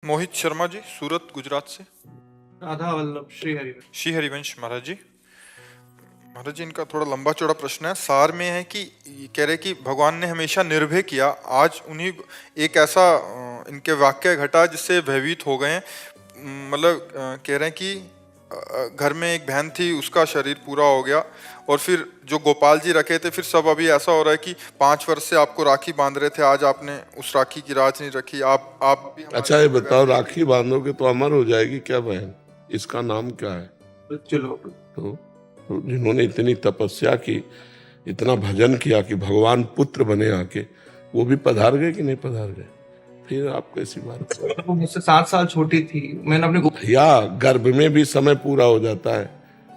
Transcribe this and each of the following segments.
मोहित शर्मा जी, सूरत गुजरात से। राधा वल्लभ श्री हरिवंश। श्री हरिवंश महाराज जी। महाराज जी, इनका थोड़ा लंबा चौड़ा प्रश्न है। सार में है कि ये कह रहे कि भगवान ने हमेशा निर्भय किया, आज उन्हीं एक ऐसा इनके वाक्य घटा जिससे भयभीत हो गए हैं। मतलब कह रहे हैं कि घर में एक बहन थी, उसका शरीर पूरा हो गया, और फिर जो गोपाल जी रखे थे, फिर सब अभी ऐसा हो रहा है कि 5 वर्ष से आपको राखी बांध रहे थे, आज आपने उस राखी की राज नहीं रखी। आप भी अच्छा ये बताओ, राखी बांधोगे तो अमर हो जाएगी क्या बहन? इसका नाम क्या है? चलो तो जिन्होंने इतनी तपस्या की, इतना भजन किया कि भगवान पुत्र बने आके, वो भी पधार गए कि नहीं पधार गए? फिर आप कैसी बात कर? वो मुझसे 7 साल छोटी थी। मैंने अपने भैया, गर्भ में भी समय पूरा हो जाता है,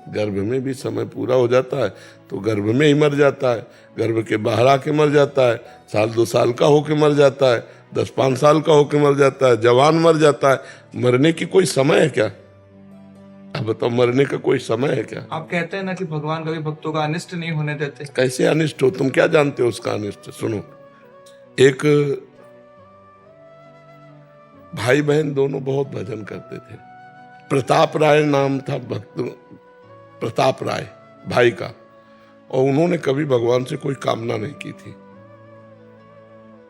गर्भ में भी समय पूरा हो जाता है तो गर्भ में ही मर जाता है, गर्भ के बाहर आके मर जाता है, 1-2 साल का होके मर जाता है, 10-5 साल का होके मर जाता है, जवान मर जाता है। मरने की कोई समय है क्या? अब बताओ, मरने का कोई समय है क्या? आप कहते हैं ना कि भगवान कभी भक्तों का अनिष्ट नहीं होने देते। कैसे अनिष्ट हो? तुम क्या जानते हो उसका अनिष्ट? सुनो, एक भाई बहन दोनों बहुत भजन करते थे। प्रताप राय नाम था भक्त, प्रताप राय भाई का, और उन्होंने कभी भगवान से कोई कामना नहीं की थी।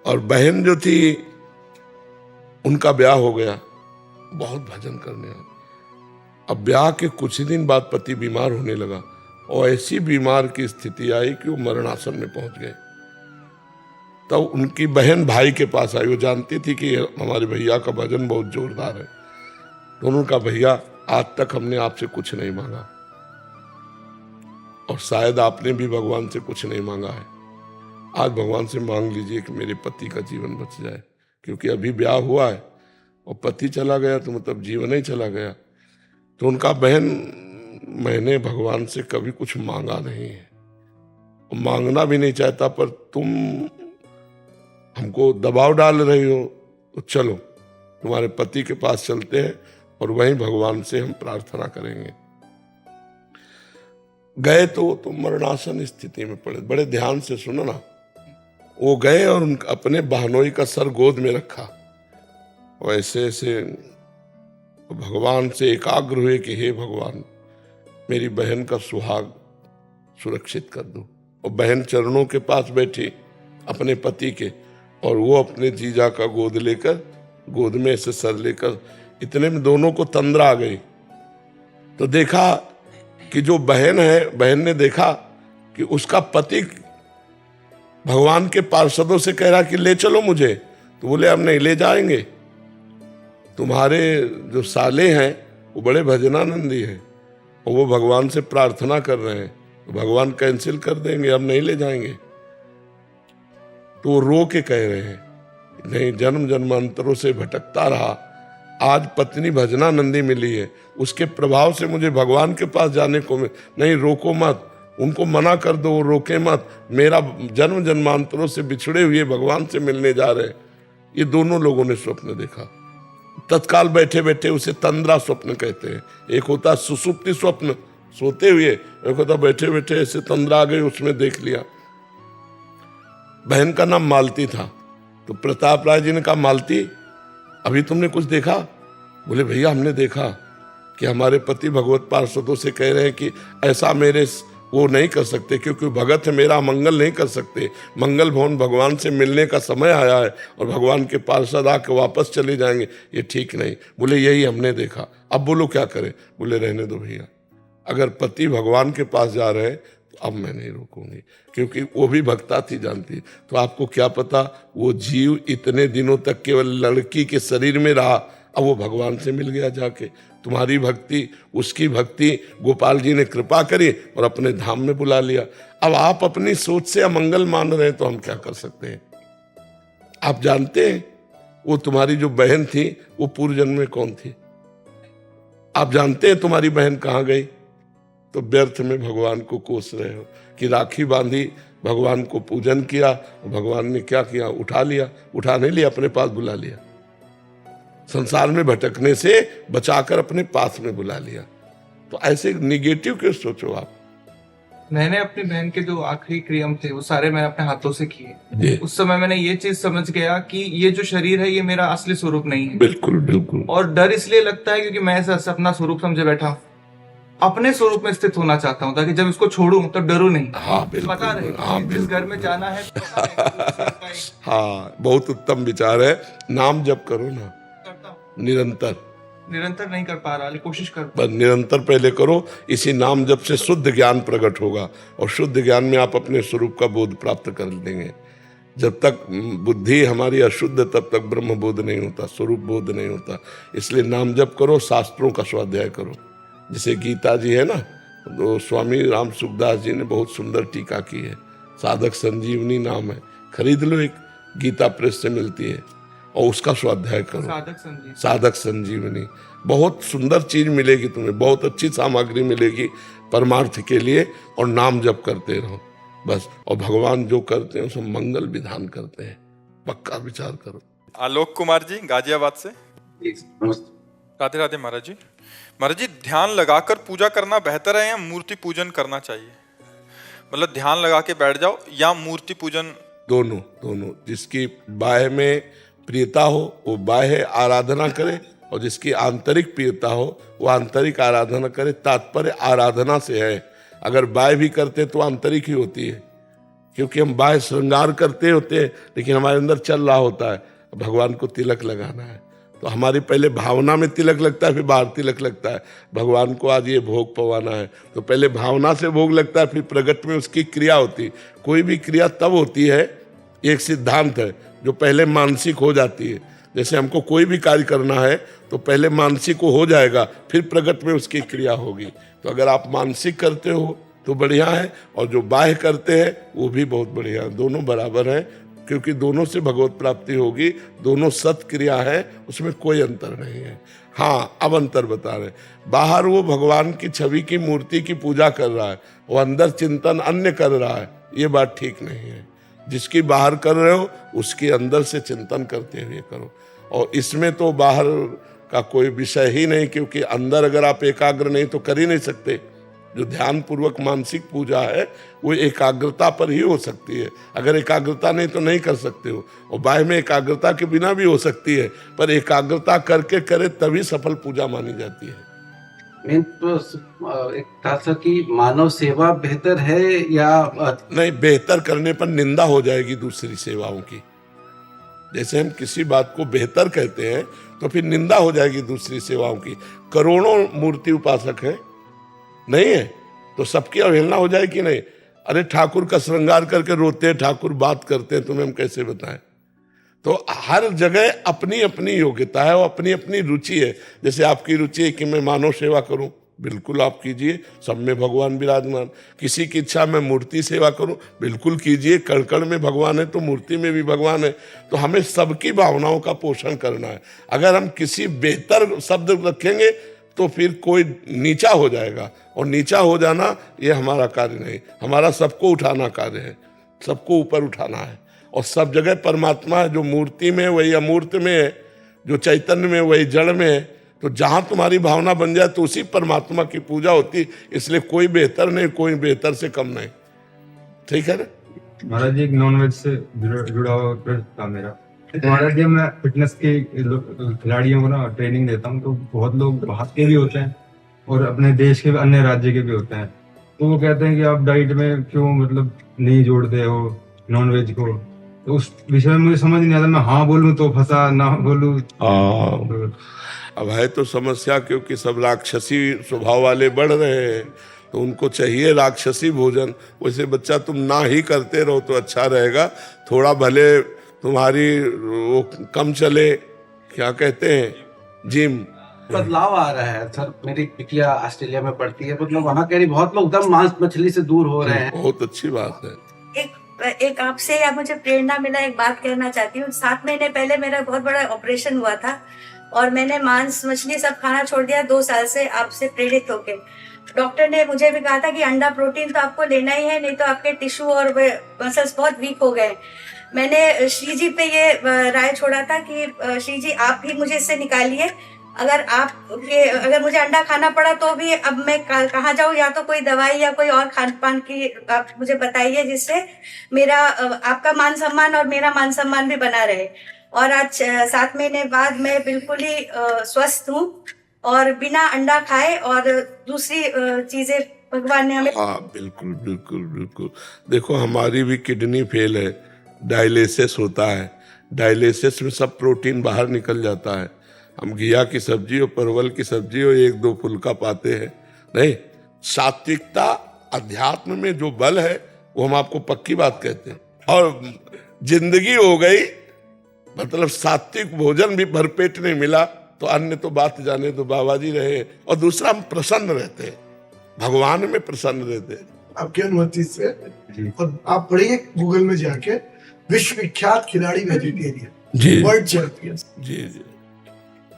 और बहन जो थी, उनका ब्याह हो गया, बहुत भजन करने लगी। अब ब्याह के कुछ ही दिन बाद पति बीमार होने लगा, और ऐसी बीमार की स्थिति आई कि वो मरणासन में पहुंच गए। तब उनकी बहन भाई के पास आई, वो जानती थी कि हमारे भैया का भजन बहुत जोरदार है। तो उन्होंने कहा, भैया आज तक हमने आपसे कुछ नहीं मांगा, और शायद आपने भी भगवान से कुछ नहीं मांगा है, आज भगवान से मांग लीजिए कि मेरे पति का जीवन बच जाए, क्योंकि अभी ब्याह हुआ है और पति चला गया तो मतलब जीवन ही चला गया। तो उनका, बहन मैंने भगवान से कभी कुछ मांगा नहीं है, मांगना भी नहीं चाहता, पर तुम हमको दबाव डाल रही हो, तो चलो तुम्हारे पति के पास चलते हैं और वहीं भगवान से हम प्रार्थना करेंगे। गए तो तुम मरणासन स्थिति में पड़े। बड़े ध्यान से सुनो ना। वो गए और अपने बहनोई का सर गोद में रखा, और ऐसे ऐसे भगवान से एकाग्र हुए कि हे भगवान, मेरी बहन का सुहाग सुरक्षित कर दो। और बहन चरणों के पास बैठी अपने पति के, और वो अपने जीजा का गोद लेकर, गोद में ऐसे सर लेकर, इतने में दोनों को तंद्रा आ गई। तो देखा कि जो बहन है, बहन ने देखा कि उसका पति भगवान के पार्षदों से कह रहा कि ले चलो मुझे। तो बोले, हम नहीं ले जाएंगे, तुम्हारे जो साले हैं वो बड़े भजनानंदी हैं, और वो भगवान से प्रार्थना कर रहे हैं, तो भगवान कैंसिल कर देंगे, हम नहीं ले जाएंगे। तो वो रो के कह रहे हैं, नहीं, जन्म जन्मांतरों से भटकता रहा, आज पत्नी भजनानंदी मिली है, उसके प्रभाव से मुझे भगवान के पास जाने को नहीं, रोको मत, उनको मना कर दो, रोके मत, मेरा जन्म जन्मांतरों से बिछड़े हुए भगवान से मिलने जा रहे। ये दोनों लोगों ने स्वप्न देखा। तत्काल बैठे बैठे उसे तंद्रा स्वप्न कहते हैं। एक होता सुसुप्ति स्वप्न, सोते हुए, एक होता बैठे बैठे ऐसे तंद्रा आ गई, उसमें देख लिया। बहन का नाम मालती था। तो प्रताप राय जी ने कहा, मालती अभी तुमने कुछ देखा? बोले, भैया हमने देखा कि हमारे पति भगवत पार्षदों से कह रहे हैं कि ऐसा मेरे वो नहीं कर सकते, क्योंकि भगत है मेरा, मंगल नहीं कर सकते, मंगल भवन भगवान से मिलने का समय आया है, और भगवान के पार्षद आके वापस चले जाएंगे, ये ठीक नहीं। बोले, यही हमने देखा, अब बोलो क्या करें? बोले, रहने दो भैया, अगर पति भगवान के पास जा रहे हैं तो अब मैं नहीं रोकूंगी, क्योंकि वो भी भक्ता थी, जानती। तो आपको क्या पता, वो जीव इतने दिनों तक केवल लड़की के शरीर में रहा, अब वो भगवान से मिल गया जाके। तुम्हारी भक्ति, उसकी भक्ति, गोपाल जी ने कृपा करी और अपने धाम में बुला लिया। अब आप अपनी सोच से अमंगल मान रहे हैं, तो हम क्या कर सकते हैं? आप जानते हैं वो तुम्हारी जो बहन थी, वो पूर्व जन्म में कौन थी? आप जानते हैं तुम्हारी बहन कहाँ गई? तो व्यर्थ में भगवान को कोस रहे हो कि राखी बांधी, भगवान को पूजन किया, भगवान ने क्या किया? उठा लिया। उठा नहीं लिया, अपने पास बुला लिया। संसार में भटकने से बचाकर अपने पास में बुला लिया। तो ऐसे निगेटिव क्यों सोचो आप? मैंने अपनी बहन के जो आखिरी क्रियाम थे वो सारे मैंने अपने हाथों से किए। जी उस समय मैंने ये चीज समझ गया कि ये जो शरीर है ये मेरा असली स्वरूप नहीं है। बिल्कुल बिल्कुल। और डर इसलिए लगता है क्योंकि मैं ऐसा अपना स्वरूप समझे बैठा हूँ, अपने स्वरूप में स्थित होना चाहता हूँ ताकि जब इसको छोड़ूं तो डरूं नहीं। हाँ बिल्कुल। पता रहे हाँ कि जिस घर में जाना है पता रहे कि उससे का एक हाँ, बहुत उत्तम विचार है। नाम जप करो ना करता हूं। निरंतर, नहीं कर पा रहा, लेकिन कोशिश कर। पर निरंतर पहले करो। इसी नाम जप से शुद्ध ज्ञान प्रकट होगा और शुद्ध ज्ञान में आप अपने स्वरूप का बोध प्राप्त कर लेंगे। जब तक बुद्धि हमारी अशुद्ध तब तक ब्रह्म बोध नहीं होता, स्वरूप बोध नहीं होता। इसलिए नाम जप करो, शास्त्रों का स्वाध्याय करो। जैसे गीता जी है ना, तो स्वामी राम सुखदास जी ने बहुत सुंदर टीका की है। साधक संजीवनी नाम है, खरीद लो, एक गीता प्रेस से मिलती है, और उसका स्वाध्याय करो। साधक संजीवनी बहुत सुंदर चीज मिलेगी तुम्हें, बहुत अच्छी सामग्री मिलेगी परमार्थ के लिए। और नाम जप करते रहो बस। और भगवान जो करते हैं उसमें मंगल विधान करते हैं, पक्का विचार करो। आलोक कुमार जी गाजियाबाद से। राधे राधे महाराज जी। महाराज जी, ध्यान लगाकर पूजा करना बेहतर है या मूर्ति पूजन करना चाहिए? मतलब ध्यान लगा के बैठ जाओ या मूर्ति पूजन? दोनों दोनों। जिसकी बाह्य में प्रियता हो वो बाह्य आराधना करे, और जिसकी आंतरिक प्रियता हो वो आंतरिक आराधना करे। तात्पर्य आराधना से है। अगर बाह्य भी करते तो आंतरिक ही होती है, क्योंकि हम बाह्य श्रृंगार करते होते हैं लेकिन हमारे अंदर चल रहा होता है भगवान को तिलक लगाना है। तो हमारी पहले भावना में तिलक लगता है, फिर बाहर तिलक लगता है। भगवान को आज ये भोग पवाना है तो पहले भावना से भोग लगता है, फिर प्रगट में उसकी क्रिया होती है। कोई भी क्रिया तब होती है, एक सिद्धांत है, जो पहले मानसिक हो जाती है। जैसे हमको कोई भी कार्य करना है तो पहले मानसिक हो जाएगा, फिर प्रगट में उसकी क्रिया होगी। तो अगर आप मानसिक करते हो तो बढ़िया है, और जो बाह्य करते हैं वो भी बहुत बढ़िया है। दोनों बराबर हैं, क्योंकि दोनों से भगवत प्राप्ति होगी। दोनों सत्क्रिया है, उसमें कोई अंतर नहीं है। हाँ, अब अंतर बता रहे। बाहर वो भगवान की छवि की मूर्ति की पूजा कर रहा है, वो अंदर चिंतन अन्य कर रहा है, ये बात ठीक नहीं है। जिसकी बाहर कर रहे हो उसके अंदर से चिंतन करते हुए करो। और इसमें तो बाहर का कोई विषय ही नहीं, क्योंकि अंदर अगर आप एकाग्र नहीं तो कर ही नहीं सकते। जो ध्यान पूर्वक मानसिक पूजा है वो एकाग्रता पर ही हो सकती है। अगर एकाग्रता नहीं तो नहीं कर सकते हो। और बाह्य में एकाग्रता के बिना भी हो सकती है, पर एकाग्रता करके करे तभी सफल पूजा मानी जाती है। मेन तो एक था सर कि मानव सेवा बेहतर है या नहीं, बेहतर करने पर निंदा हो जाएगी दूसरी सेवाओं की। जैसे हम किसी बात को बेहतर कहते हैं तो फिर निंदा हो जाएगी दूसरी सेवाओं की। करोड़ों मूर्ति उपासक हैं, नहीं है तो सबकी अवहेलना हो जाए कि नहीं? अरे ठाकुर का श्रृंगार करके रोते हैं, ठाकुर बात करते हैं, तुम्हें हम कैसे बताएं? तो हर जगह अपनी अपनी योग्यता है और अपनी अपनी रुचि है। जैसे आपकी रुचि है कि मैं मानव सेवा करूं, बिल्कुल आप कीजिए, सब में भगवान विराजमान। किसी की इच्छा मैं मूर्ति सेवा करूं, बिल्कुल कीजिए, कण कण में भगवान है तो मूर्ति में भी भगवान है। तो हमें सबकी भावनाओं का पोषण करना है। अगर हम किसी बेहतर शब्द रखेंगे तो फिर कोई नीचा हो जाएगा, और नीचा हो जाना ये हमारा कार्य नहीं। हमारा सबको उठाना कार्य है, सबको ऊपर उठाना है। और सब जगह परमात्मा है, जो मूर्ति में वही अमूर्त में है, जो चैतन्य में वही जड़ में है। तो जहाँ तुम्हारी भावना बन जाए तो उसी परमात्मा की पूजा होती। इसलिए कोई बेहतर नहीं, कोई बेहतर से कम नहीं। ठीक है ना महाराज जी? एक नॉनवेज से जुड़ा हुआ प्रश्न था मेरा। महाराज जी, मैं फिटनेस के खिलाड़ियों को ना ट्रेनिंग देता हूँ, तो बहुत लोग बाहर के भी होते हैं और अपने देश के अन्य राज्य के भी होते हैं। तो वो कहते हैं कि आप डाइट में क्यों मतलब नहीं जोड़ते हो नॉनवेज को। तो उस विषय में मुझे समझ नहीं आता, मैं हाँ बोलूं तो फंसा, ना बोलूं तो। अब है तो समस्या, क्योंकि सब राक्षसी स्वभाव वाले बढ़ रहे हैं, तो उनको चाहिए राक्षसी भोजन। वैसे बच्चा तुम ना ही करते रहो तो अच्छा रहेगा। थोड़ा भले तुम्हारी वो कम चले, क्या कहते हैं, जिम। बदलाव आ रहा है सर। मेरी बिटिया ऑस्ट्रेलिया में पढ़ती है, मतलब वहाँ कह रही बहुत लोग दम मांस मछली से दूर हो रहे हैं। बहुत अच्छी बात है। एक आपसे या मुझे प्रेरणा मिला, एक बात कहना चाहती हूँ। 7 महीने पहले मेरा बहुत बड़ा ऑपरेशन हुआ था और मैंने मांस मछली सब खाना छोड़ दिया 2 साल से, आपसे प्रेरित होके। डॉक्टर ने मुझे भी कहा था कि अंडा प्रोटीन तो आपको लेना ही है, नहीं तो आपके टिश्यू और मसल्स बहुत वीक हो गए। मैंने श्री जी पे ये राय छोड़ा था कि श्री जी आप भी मुझे इससे निकालिए, अगर मुझे अंडा खाना पड़ा तो भी अब मैं कहाँ जाऊँ, या तो कोई दवाई या कोई और खान पान की आप मुझे बताइए जिससे मेरा आपका मान सम्मान और मेरा मान सम्मान भी बना रहे। और आज 7 महीने बाद मैं बिल्कुल ही स्वस्थ हूँ और बिना अंडा खाए, और दूसरी चीजें भगवान ने हमें। हाँ बिल्कुल बिल्कुल बिल्कुल। देखो हमारी भी किडनी फेल है, डायलिसिस होता है, डायलिसिस में सब प्रोटीन बाहर निकल जाता है। हम घिया की सब्जी और परवल की सब्जी और 1-2 फुल्का पाते हैं। नहीं, सात्विकता अध्यात्म में जो बल है वो हम आपको पक्की बात कहते हैं। और जिंदगी हो गई, मतलब सात्विक भोजन भी भरपेट नहीं मिला तो अन्य तो बात जाने तो बाबा जी रहे। और दूसरा हम प्रसन्न रहते हैं, भगवान में प्रसन्न रहते हैं। आपकी अनुमति से, और आप पढ़िए गूगल में जाके, विश्व विख्यात खिलाड़ी वेजिटेरियन, जी वर्ल्ड चैंपियन। जी जी।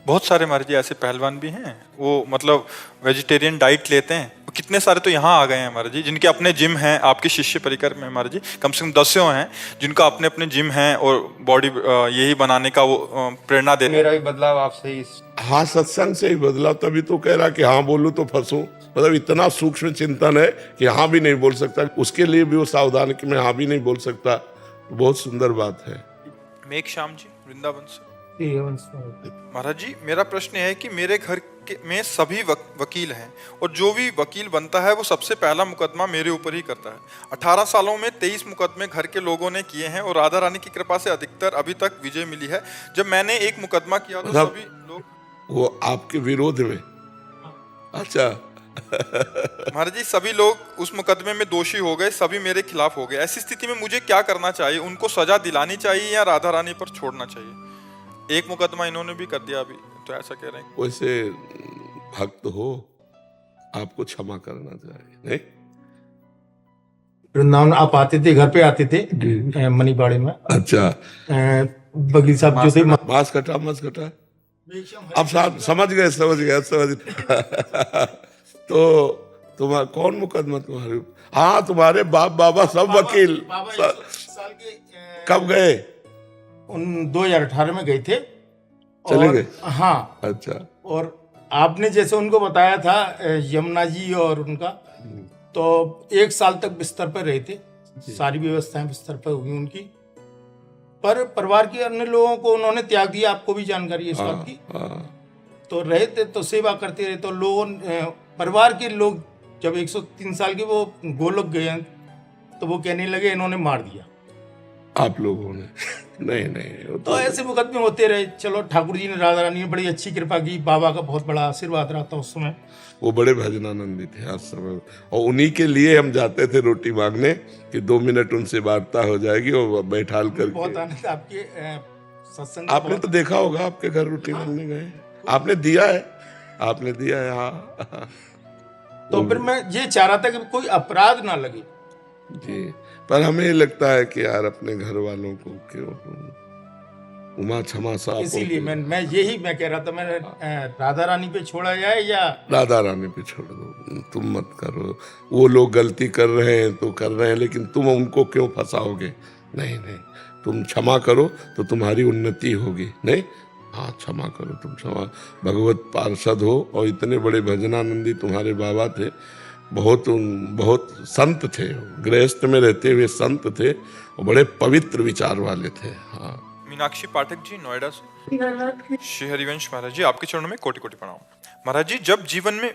बहुत सारे महाराज जी ऐसे पहलवान भी हैं, वो मतलब वेजिटेरियन डाइट लेते हैं। कितने सारे तो यहाँ आ गए हैं महाराज जी, जिनके अपने जिम हैं। आपके शिष्य परिकर में महाराज जी कम से कम 10 हैं जिनका अपने अपने जिम हैं और बॉडी यही बनाने का वो प्रेरणा दे। मेरा भी बदलाव आपसे ही। हाँ, सत्संग से ही बदला, तभी तो कह रहा कि हाँ बोलूं तो फंसूं। मतलब इतना सूक्ष्म चिंतन है कि हाँ भी नहीं बोल सकता, उसके लिए भी वो सावधान कि मैं हाँ भी नहीं बोल सकता। बहुत सुंदर बात है। मेघ श्याम जी वृंदावन से। महाराज जी मेरा प्रश्न है कि मेरे घर में सभी वकील हैं और जो भी वकील बनता है वो सबसे पहला मुकदमा मेरे ऊपर ही करता है। 18 सालों में 23 मुकदमे घर के लोगों ने किए हैं और राधा रानी की कृपा से अधिकतर अभी तक विजय मिली है। जब मैंने एक मुकदमा किया तो सभी लोग वो आपके विरोध में। अच्छा। महाराज जी सभी लोग उस मुकदमे में दोषी हो गए, सभी मेरे खिलाफ हो गए। ऐसी स्थिति में मुझे क्या करना चाहिए? उनको सजा दिलानी चाहिए या राधा रानी पर छोड़ना चाहिए? एक मुकदमा इन्होंने भी कर दिया अभी, तो ऐसा कह रहे हैं। वैसे भक्त हो, आपको क्षमा करना चाहिए। नहीं, वृंदावन आप आते थे, घर पे आते थे मनीबाड़ी में। अच्छा। बगली साहब जो थे, मांस कटा अब साहब समझ गए। तो तुम्हारा कौन मुकदमा तुम्हारे? हाँ, तुम्हारे बाप बाबा सब वकील। कब गए? 2018 में गए थे। चले गए? हाँ। अच्छा। और आपने जैसे उनको बताया था यमुना जी और उनका, तो 1 साल तक बिस्तर पर रहे थे। सारी व्यवस्थाएं बिस्तर पर हुई उनकी, पर परिवार के अन्य लोगों को उन्होंने त्याग दिया। आपको भी जानकारी है इस बात की। तो रहे थे तो सेवा करते रहे। तो लोगों परिवार के लोग जब 103 साल के वो गोलोक गए तो वो कहने लगे इन्होंने मार दिया आप लोगों ने। नहीं तो ऐसे मुकदमे होते रहे। चलो, ठाकुर जी ने, राधा रानी ने बड़ी अच्छी कृपा की। बाबा का बहुत बड़ा आशीर्वाद रहा था उस समय। वो बड़े भजनानंदी थे आज समय, और उन्हीं के लिए हम जाते थे रोटी मांगने कि 2 मिनट उनसे वार्ता हो जाएगी और बैठाल करके। बहुत आनंद आपके सत्संग। आपने तो देखा होगा, आपके घर रोटी मांगने गए, आपने दिया है। हाँ। तो फिर मैं ये चाह रहा था कि कोई अपराध ना लगे जी, पर हमें लगता है कि यार अपने घर वालों को क्यों उमा क्षमा सा। इसीलिए मैं कह रहा था, मैं राधा रानी पे छोड़ा जाए या राधा रानी पे छोड़ दो, तुम मत करो। वो लोग गलती कर रहे हैं तो कर रहे हैं, लेकिन तुम उनको क्यों फंसाओगे? नहीं, तुम क्षमा करो तो तुम्हारी उन्नति होगी। नहीं, हाँ क्षमा करो, तुम क्षमा। भगवत पार्षद हो और इतने बड़े भजनानंदी तुम्हारे बाबा थे, बहुत संत थे, गृहस्थ में रहते हुए संत थे और बड़े पवित्र विचार वाले थे। हाँ। मीनाक्षी पाठक जी नोएडा से। श्री हरिवंश महाराज जी आपके चरणों में कोटि कोटि प्रणाम। महाराज जी जब जीवन में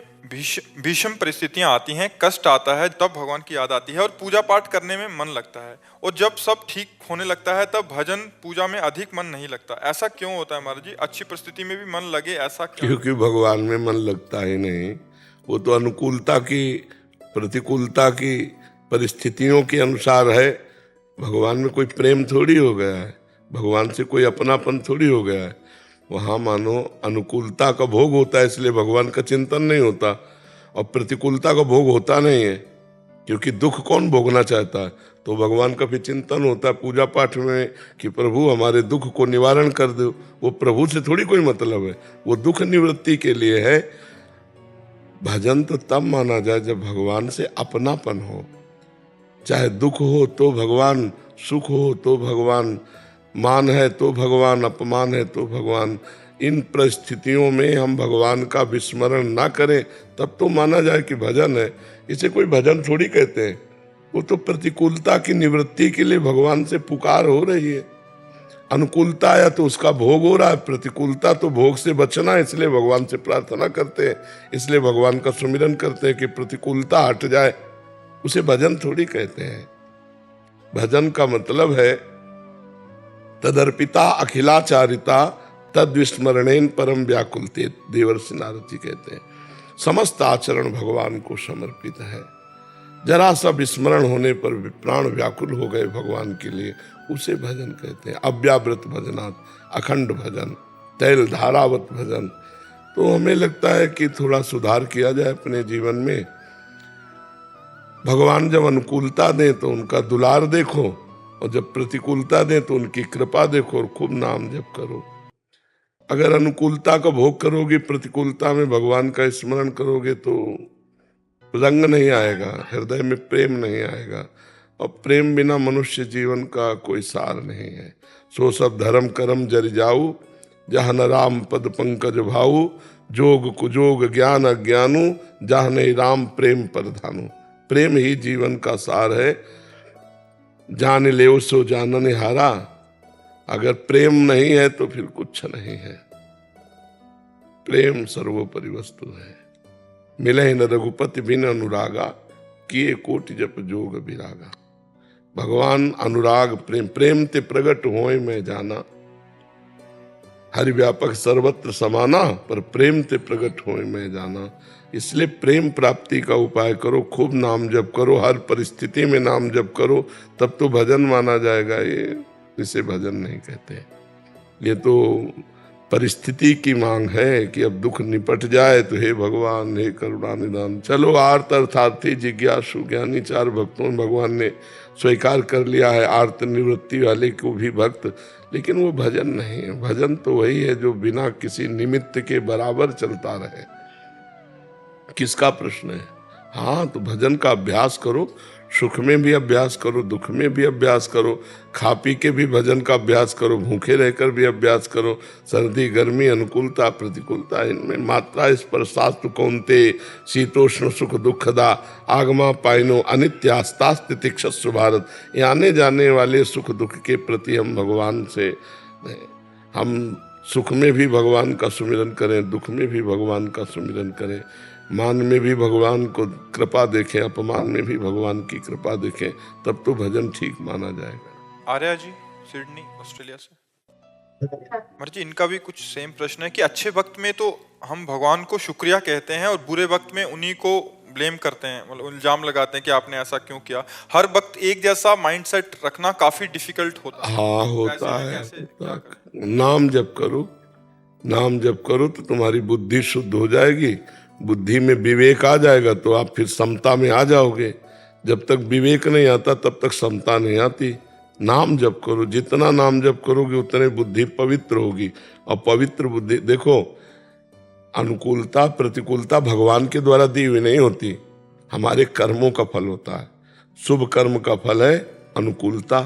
भीषण परिस्थितियां आती हैं, कष्ट आता है, तब भगवान की याद आती है और पूजा पाठ करने में मन लगता है, और जब सब ठीक होने लगता है तब भजन पूजा में अधिक मन नहीं लगता। ऐसा क्यों होता है महाराज जी? अच्छी परिस्थिति में भी मन लगे, ऐसा क्यों? क्योंकि भगवान में मन लगता ही नहीं। वो तो अनुकूलता की, प्रतिकूलता की, परिस्थितियों के अनुसार है। भगवान में कोई प्रेम थोड़ी हो गया है, भगवान से कोई अपनापन थोड़ी हो गया है। वहाँ मानो अनुकूलता का भोग होता है, इसलिए भगवान का चिंतन नहीं होता, और प्रतिकूलता का भोग होता नहीं है, क्योंकि दुख कौन भोगना चाहता है। तो भगवान का भी चिंतन होता है पूजा पाठ में कि प्रभु हमारे दुख को निवारण कर दो। वो प्रभु से थोड़ी कोई मतलब है, वो दुख निवृत्ति के लिए है। भजन तो तब माना जाए जब भगवान से अपनापन हो। चाहे दुख हो तो भगवान, सुख हो तो भगवान, मान है तो भगवान, अपमान है तो भगवान, इन परिस्थितियों में हम भगवान का विस्मरण ना करें तब तो माना जाए कि भजन है। इसे कोई भजन थोड़ी कहते हैं, वो तो प्रतिकूलता की निवृत्ति के लिए भगवान से पुकार हो रही है। अनुकूलता आया तो उसका भोग हो रहा है, प्रतिकूलता तो भोग से बचना है, इसलिए भगवान से प्रार्थना करते हैं, इसलिए भगवान का सुमिरन करते हैं कि प्रतिकूलता हट जाए। उसे भजन थोड़ी कहते हैं। भजन का मतलब है तदर्पिता अखिलाचारिता तद विस्मरणेन परम व्याकुलते, देवर्षि नारद जी कहते हैं। समस्त आचरण भगवान को समर्पित है। जरा सा विस्मरण होने पर प्राण व्याकुल हो गए भगवान के लिए, उसे भजन कहते हैं। अव्यावृत भजनात्, अखंड भजन, तैल धारावत भजन। तो हमें लगता है कि थोड़ा सुधार किया जाए अपने जीवन में। भगवान जब अनुकूलता दें तो उनका दुलार देखो, और जब प्रतिकूलता दें तो उनकी कृपा देखो, और खूब नाम जप करो। अगर अनुकूलता का भोग करोगे, प्रतिकूलता में भगवान का स्मरण करोगे तो रंग नहीं आएगा, हृदय में प्रेम नहीं आएगा, और प्रेम बिना मनुष्य जीवन का कोई सार नहीं है। सो सब धर्म करम जरि जाऊ, जहाँ न राम पद पंकज भाऊ, जोग कुजोग ज्ञान अज्ञानु, जहाँ नहीं राम प्रेम परधानु। प्रेम ही जीवन का सार है। जान ले सो जानने हारा। अगर प्रेम नहीं है तो फिर कुछ नहीं है। प्रेम सर्वोपरि वस्तु है। मिले न रघुपति बिन अनुरागा, किए कोटि जप जोग विरागा। भगवान अनुराग प्रेम, प्रेम ते प्रगट होए मैं जाना। हरि व्यापक सर्वत्र समाना, पर प्रेम ते प्रगट होए मैं जाना। इसलिए प्रेम प्राप्ति का उपाय करो, खूब नाम जप करो, हर परिस्थिति में नाम जप करो, तब तो भजन माना जाएगा। ये इसे भजन नहीं कहते। ये तो परिस्थिति की मांग है कि अब दुख निपट जाए तो हे भगवान, हे करुणा निदान। चलो आर्त अर्थार्थी जिज्ञासु ज्ञानी चार भक्तों भगवान ने स्वीकार कर लिया है, आर्त निवृत्ति वाले को भी भक्त। लेकिन वो भजन नहीं है। भजन तो वही है जो बिना किसी निमित्त के बराबर चलता रहे। किसका प्रश्न है? हाँ, तो भजन का अभ्यास करो, सुख में भी अभ्यास करो, दुख में भी अभ्यास करो, खा पी के भी भजन का अभ्यास करो, भूखे रहकर भी अभ्यास करो। सर्दी गर्मी अनुकूलता प्रतिकूलता, इनमें मात्रा स्पर्शास्तु कौन्ते, शीतोष्ण सुख दुखदा, आगमा पाइनो अनित्यास्तास्ति तिक्षस्व भारत। ये आने जाने वाले सुख दुख के प्रति हम भगवान से, हम सुख में भी भगवान का सुमिरन करें, दुख में भी भगवान का सुमिरन करें, मान में भी भगवान को कृपा देखें, अपमान में भी भगवान की कृपा देखें, तब तो भजन ठीक माना जाएगा। आर्या जी सिडनी ऑस्ट्रेलिया से। मर जी, इनका भी कुछ सेम प्रश्न है कि अच्छे वक्त में तो हम भगवान को शुक्रिया कहते हैं और बुरे वक्त में उन्हीं को ब्लेम करते हैं, मतलब इल्जाम लगाते हैं कि आपने ऐसा क्यों किया। हर वक्त एक जैसा माइंडसेट रखना काफी डिफिकल्ट होता है। हाँ, होता है। नाम जप करो, नाम जप करो तो तुम्हारी बुद्धि शुद्ध हो जाएगी। बुद्धि में विवेक आ जाएगा तो आप फिर समता में आ जाओगे। जब तक विवेक नहीं आता तब तक समता नहीं आती। नाम जप करो, जितना नाम जप करोगे उतने बुद्धि पवित्र होगी। और पवित्र बुद्धि, देखो, अनुकूलता प्रतिकूलता भगवान के द्वारा दी हुई नहीं होती, हमारे कर्मों का फल होता है। शुभ कर्म का फल है अनुकूलता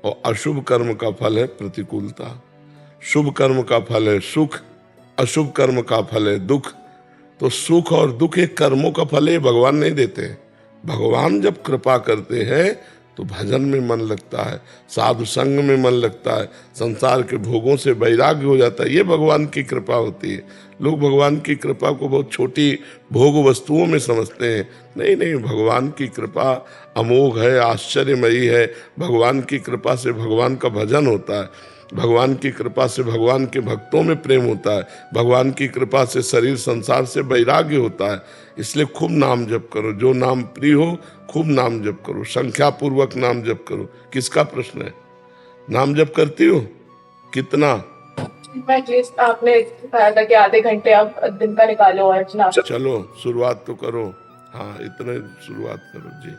और अशुभ कर्म का फल है प्रतिकूलता। शुभ कर्म का फल है सुख, अशुभ कर्म का फल है दुख। तो सुख और दुख एक कर्मों का फल है, भगवान नहीं देते। भगवान जब कृपा करते हैं तो भजन में मन लगता है, साधु संग में मन लगता है, संसार के भोगों से वैराग्य हो जाता है। ये भगवान की कृपा होती है। लोग भगवान की कृपा को बहुत छोटी भोग वस्तुओं में समझते हैं। नहीं नहीं, भगवान की कृपा अमोघ है, आश्चर्यमयी है। भगवान की कृपा से भगवान का भजन होता है। भगवान की कृपा से भगवान के भक्तों में प्रेम होता है। भगवान की कृपा से शरीर संसार से वैराग्य होता है। इसलिए खूब नाम जप करो, जो नाम प्रिय हो खूब नाम जप करो, संख्या पूर्वक नाम जप करो। किसका प्रश्न है? नाम जप करती हो? कितना? एटलीस्ट आपने कहा था कि आधे घंटे आप दिन का निकालो और चलो शुरुआत तो करो। हाँ, इतने शुरुआत करो जी।